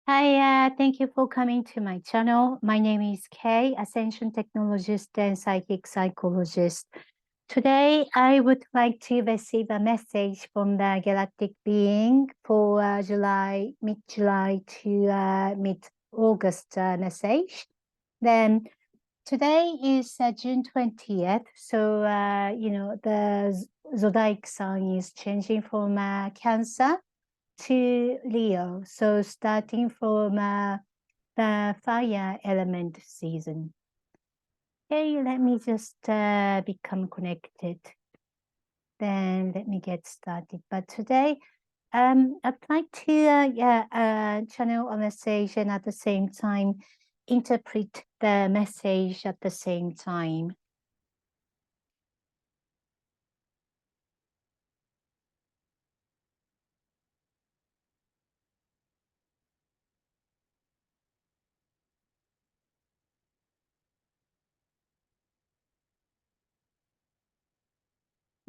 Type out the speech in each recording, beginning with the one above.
Hi, thank you for coming to my channel. My name is Kay, Ascension technologist and psychologist. Today, I would like to receive a message from the Galactic being for mid-July to mid-August message. Then today is June 20th, so the zodiac sign is changing from Cancer to Leo. So starting from the fire element season. Okay, let me just become connected. Then let me get started. But today, I'd like to channel a message and at the same time interpret the message at the same time.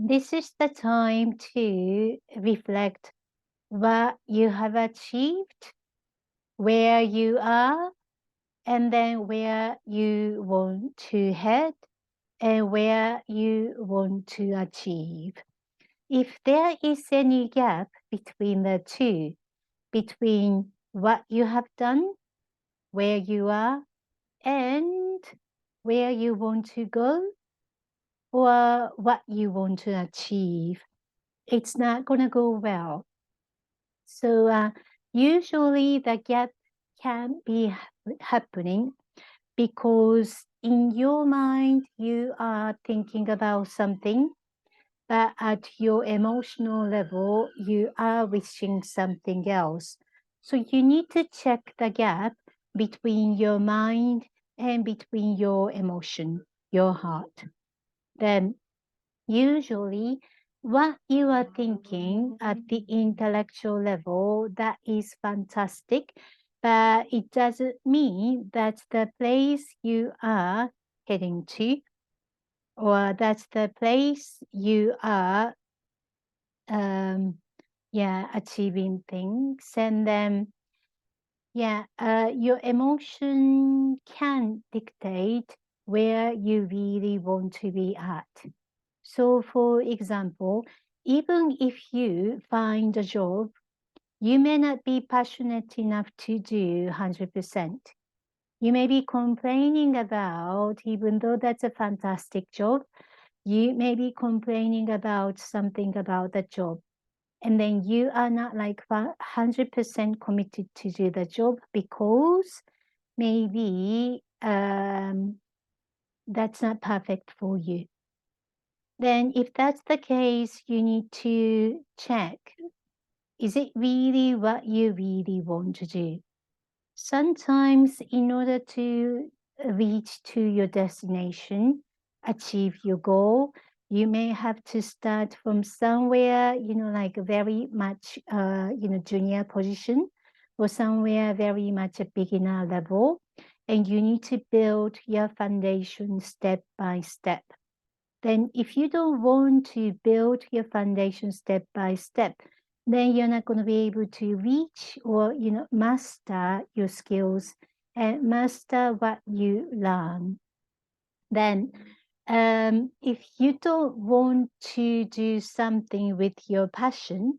This is the time to reflect what you have achieved, where you are, and then where you want to head and where you want to achieve. If there is any gap between the two, between what you have done, where you are, and where you want to go, or what you want to achieve, it's not going to go well. So usually the gap can be happening because in your mind you are thinking about something, but at your emotional level you are wishing something else. So you need to check the gap between your mind and between your emotion, your heart. Then usually what you are thinking at the intellectual level, that is fantastic, but it doesn't mean that's the place you are heading to, or that's the place you are achieving things. And then your emotion can dictate where you really want to be at. So for example, even if you find a job, you may not be passionate enough to do 100%. You may be complaining about, even though that's a fantastic job, you may be complaining about something about the job. And then you are not like 100% committed to do the job because maybe that's not perfect for you. Then if that's the case, you need to check, is it really what you really want to do? Sometimes in order to reach to your destination, achieve your goal, you may have to start from somewhere, like very much, junior position, or somewhere very much a beginner level. And you need to build your foundation step by step. Then if you don't want to build your foundation step by step, then you're not going to be able to reach or, master your skills and master what you learn. Then if you don't want to do something with your passion,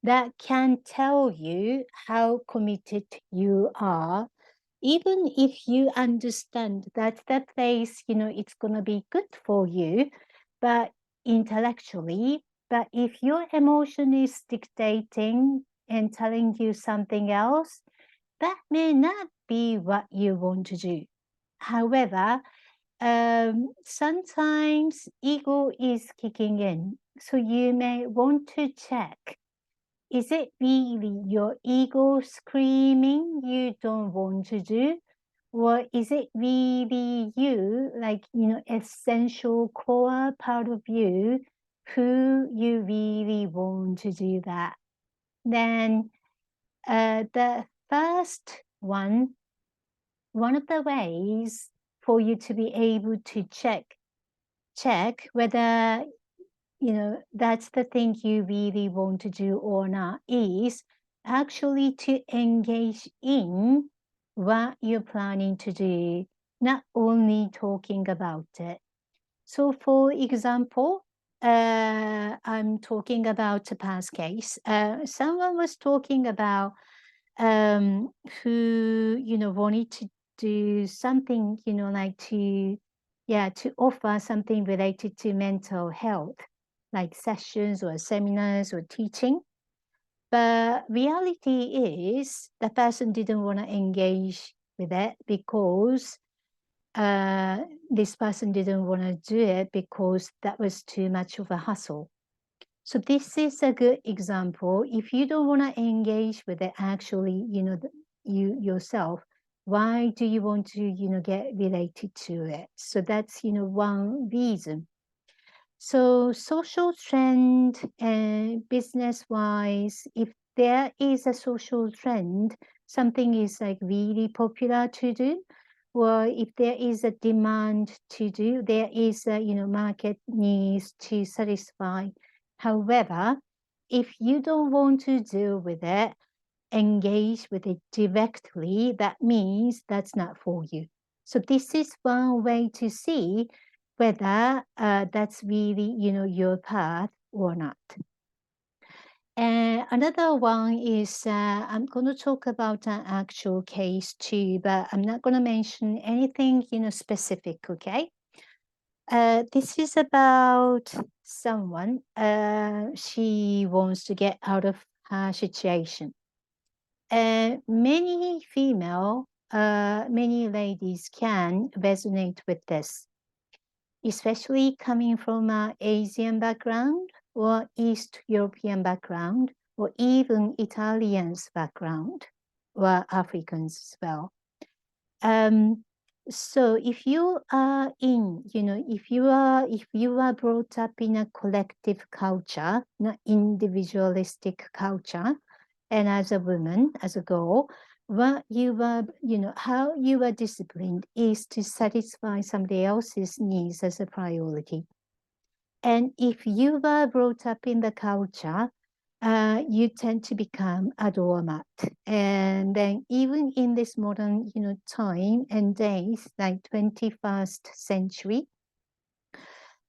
that can tell you how committed you are. Even if you understand that that place, it's going to be good for you, but intellectually, but if your emotion is dictating and telling you something else, that may not be what you want to do. However, sometimes ego is kicking in. So you may want to check, is it really your ego screaming you don't want to do? Or is it really you, like, essential core part of you who you really want to do that? Then the first one of the ways for you to be able to check whether that's the thing you really want to do or not is actually to engage in what you're planning to do, not only talking about it. So for example, I'm talking about a past case. Someone was talking about who, wanted to do something, like to offer something related to mental health, like sessions or seminars or teaching. But reality is the person didn't want to engage with it because this person didn't want to do it because that was too much of a hassle. So this is a good example. If you don't want to engage with it, actually, you yourself, why do you want to, get related to it? So that's, one reason. So social trend and business-wise, if there is a social trend, something is like really popular to do, or if there is a demand to do, there is a, market needs to satisfy. However, if you don't want to deal with it, engage with it directly, that means that's not for you. So this is one way to see whether that's really, your path or not. And another one is I'm going to talk about an actual case too, but I'm not going to mention anything, specific, okay? This is about someone, she wants to get out of her situation. Many ladies can resonate with this, especially coming from an Asian background or East European background or even Italians background or Africans as well. So if you are if you are brought up in a collective culture, not individualistic culture, and as a woman, as a girl, what you are, how you are disciplined is to satisfy somebody else's needs as a priority. And if you were brought up in the culture, you tend to become a doormat. And then even in this modern, time and days, like 21st century,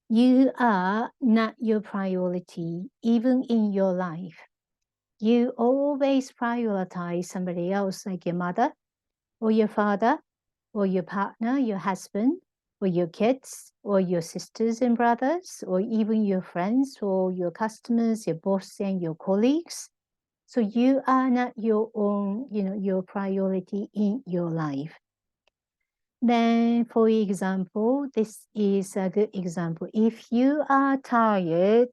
you are not your priority, even in your life. You always prioritize somebody else, like your mother or your father or your partner, your husband, or your kids, or your sisters and brothers, or even your friends, or your customers, your boss, and your colleagues. So you are not your own, your priority in your life. Then, for example, this is a good example. If you are tired,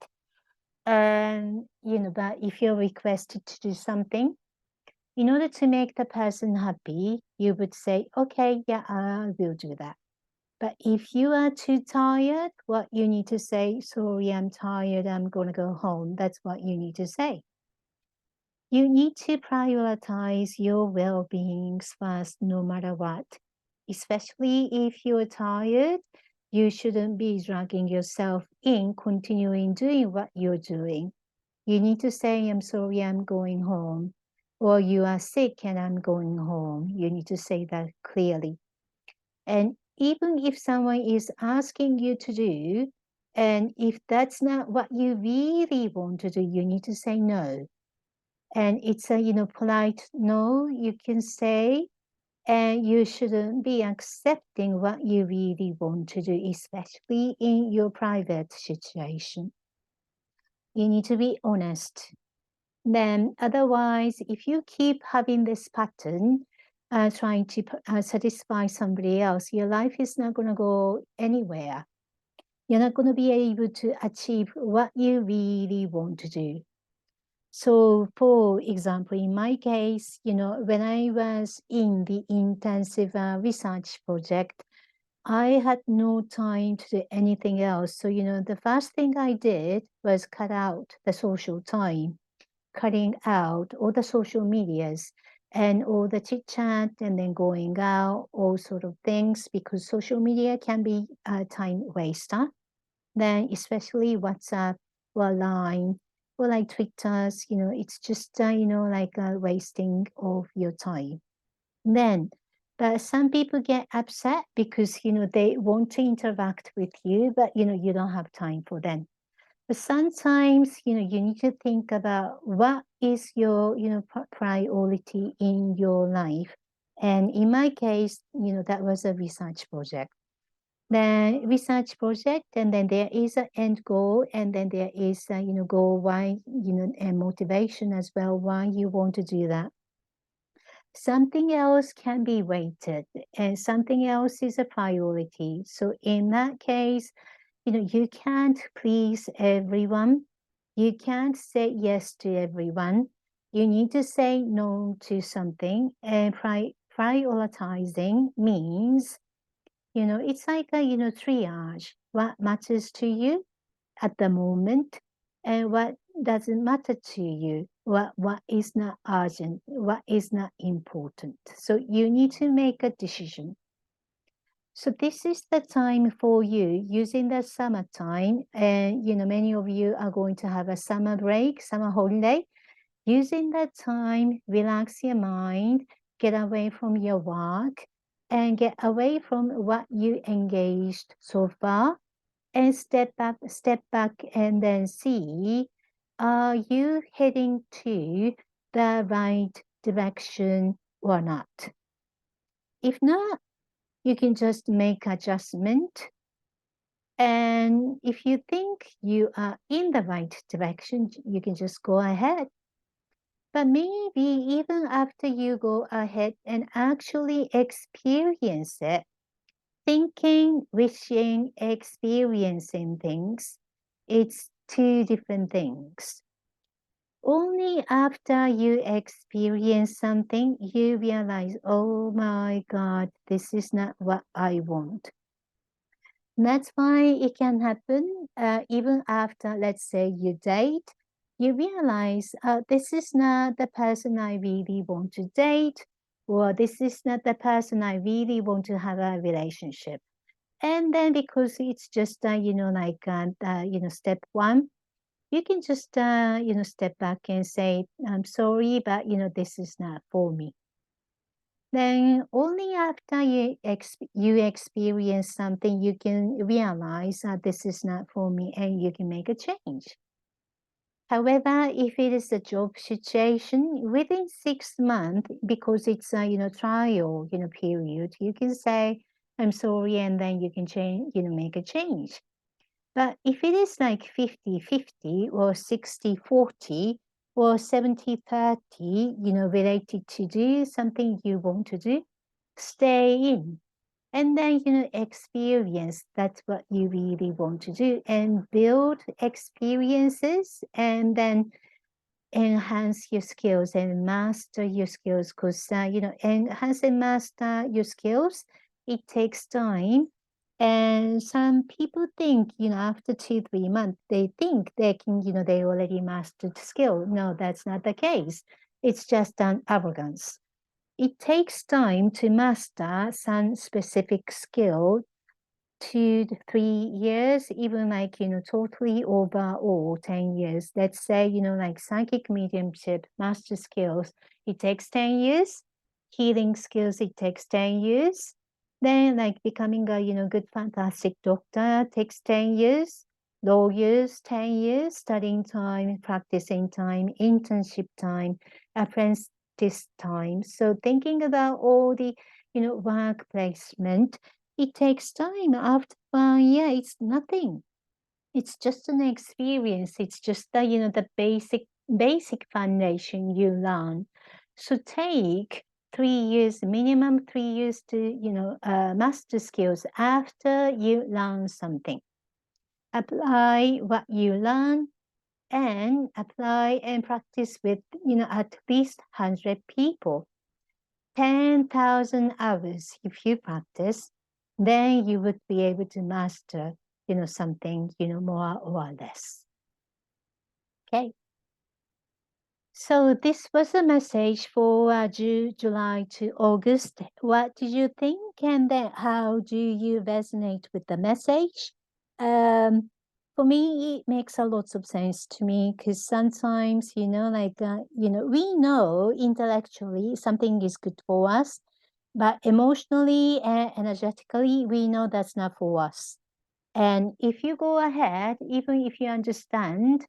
and but if you're requested to do something, in order to make the person happy, you would say, okay, yeah, I will do that. But if you are too tired, what you need to say, sorry, I'm tired, I'm going to go home. That's what you need to say. You need to prioritize your well-being first, no matter what. Especially if you're tired, you shouldn't be dragging yourself in, continuing doing what you're doing. You need to say, I'm sorry, I'm going home. Or you are sick and I'm going home. You need to say that clearly. And even if someone is asking you to do, and if that's not what you really want to do, you need to say no. And it's a, polite no you can say, and you shouldn't be accepting what you really want to do, especially in your private situation. You need to be honest. Then otherwise, if you keep having this pattern, trying to satisfy somebody else, your life is not going to go anywhere. You're not going to be able to achieve what you really want to do. So, for example, in my case, when I was in the intensive research project, I had no time to do anything else. So, the first thing I did was cut out the social time, cutting out all the social medias and all the chit chat and then going out, all sort of things, because social media can be a time waster. Then especially WhatsApp or Line, or like Twitters, it's just, like wasting of your time. Then, but some people get upset because, they want to interact with you, but, you don't have time for them. But sometimes, you need to think about what is your, priority in your life. And in my case, that was a research project. Then research project, and then there is an end goal, and then there is, goal why, and motivation as well, why you want to do that. Something else can be waited, and something else is a priority. So in that case, you can't please everyone. You can't say yes to everyone. You need to say no to something. And prioritizing means, it's like a, triage. What matters to you at the moment and what doesn't matter to you, what is not urgent, what is not important. So you need to make a decision. So this is the time for you using the summertime, and many of you are going to have a summer break, summer holiday. Using that time, relax your mind, get away from your work, and get away from what you engaged so far, and step back, and then see, are you heading to the right direction or not? If not, you can just make adjustment. And if you think you are in the right direction, you can just go ahead. But maybe even after you go ahead and actually experience it, thinking, wishing, experiencing things, it's two different things. Only after you experience something, you realize, oh my God, this is not what I want. That's why it can happen even after, let's say, you date. You realize this is not the person I really want to date, or this is not the person I really want to have a relationship. And then because it's just, step one, you can just, step back and say, I'm sorry, but, this is not for me. Then only after you experience something, you can realize that this is not for me, and you can make a change. However, if it is a job situation within 6 months, because it's a trial period, you can say I'm sorry, and then you can change, make a change. But if it is like 50-50 or 60-40 or 70-30, related to do something you want to do, stay in. And then, experience that's what you really want to do, and build experiences, and then enhance your skills and master your skills. Because, enhance and master your skills, it takes time. And some people think, after 2-3 months, they think they can, they already mastered skill. No, that's not the case. It's just an arrogance. It takes time to master some specific skill, 2 to 3 years, even like, totally overall 10 years. Let's say, like psychic mediumship, master skills, it takes 10 years. Healing skills, it takes 10 years. Then like becoming a, good, fantastic doctor takes 10 years. Lawyers, 10 years. Studying time, practicing time, internship time, apprentice time. So thinking about all the, work placement, it takes time. After 1 year, it's nothing. It's just an experience. It's just the, the basic foundation you learn. So take 3 years, minimum 3 years to, master skills after you learn something. Apply what you learn, and apply and practice with, at least 100 people. 10,000 hours if you practice, then you would be able to master, something, more or less. Okay. So this was a message for July to August. What did you think? And then how do you resonate with the message? for me, it makes a lot of sense to me because sometimes, we know intellectually something is good for us, but emotionally and energetically, we know that's not for us. And if you go ahead, even if you understand,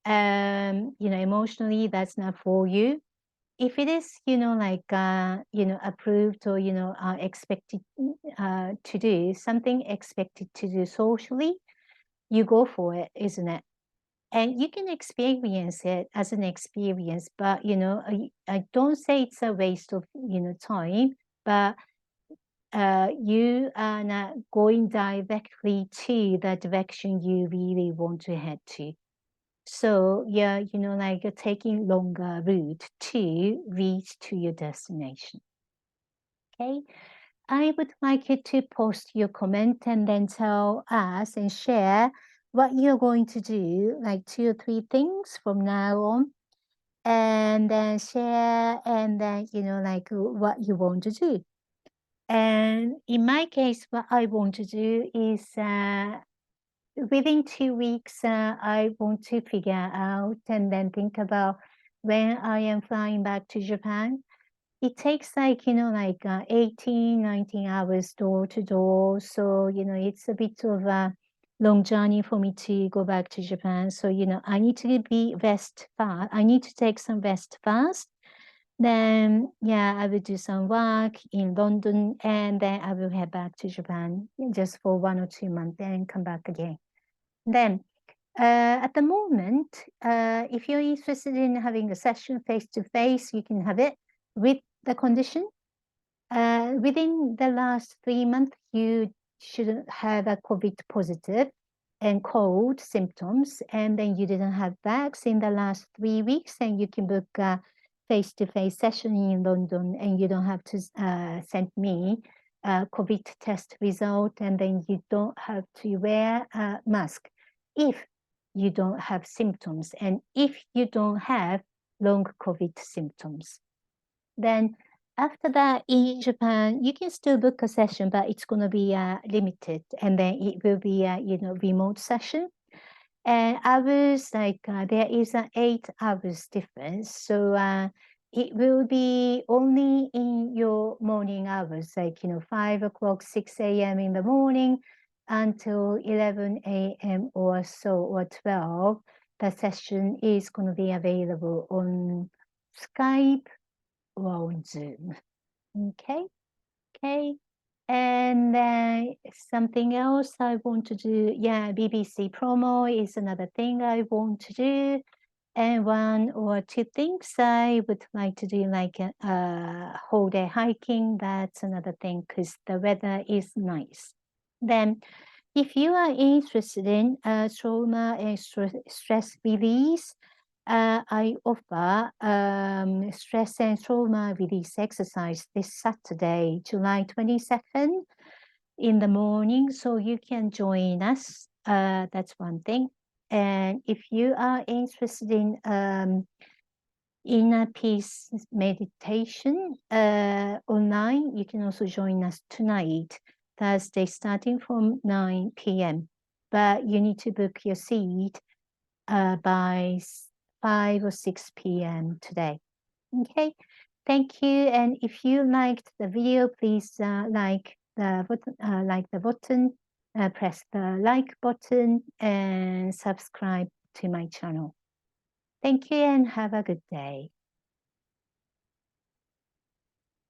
emotionally that's not for you, if it is, approved or, expected to do, something expected to do socially, you go for it, isn't it? And you can experience it as an experience, but, I don't say it's a waste of, time, but you are not going directly to the direction you really want to head to. So yeah, taking longer route to reach to your destination. Okay. I would like you to post your comment and then tell us and share what you're going to do, like 2 or 3 things from now on, and then share and then, what you want to do. And in my case, what I want to do is within 2 weeks, I want to figure out and then think about when I am flying back to Japan. It takes 18, 19 hours door to door. So, it's a bit of a long journey for me to go back to Japan. So, I need to rest fast. I need to take some rest first. Then, yeah, I will do some work in London and then I will head back to Japan just for 1 or 2 months and come back again. Then, at the moment, if you're interested in having a session face-to-face, you can have it with the condition. Within the last 3 months, you shouldn't have a COVID positive and cold symptoms, and then you didn't have vax in the last 3 weeks, and you can book a face-to-face session in London, and you don't have to send me a COVID test result, and then you don't have to wear a mask if you don't have symptoms, and if you don't have long COVID symptoms. Then after that, in Japan, you can still book a session, but it's going to be limited, and then it will be a remote session. And hours, there is an 8 hours difference, so it will be only in your morning hours, 5 o'clock, 6 a.m. in the morning until 11 a.m. or so, or 12. The session is going to be available on Skype or on Zoom. Okay. And then something else I want to do, BBC promo is another thing I want to do. And 1 or 2 things I would like to do, like a whole day hiking. That's another thing because the weather is nice. Then if you are interested in trauma and stress release, I offer stress and trauma release exercise this Saturday, July 22nd in the morning. So you can join us. That's one thing. And if you are interested in inner peace meditation online, you can also join us tonight, Thursday, starting from 9 p.m. But you need to book your seat by 5 or 6 p.m. today. Okay, thank you. And if you liked the video, please like the button, press the like button and subscribe to my channel. Thank you and have a good day.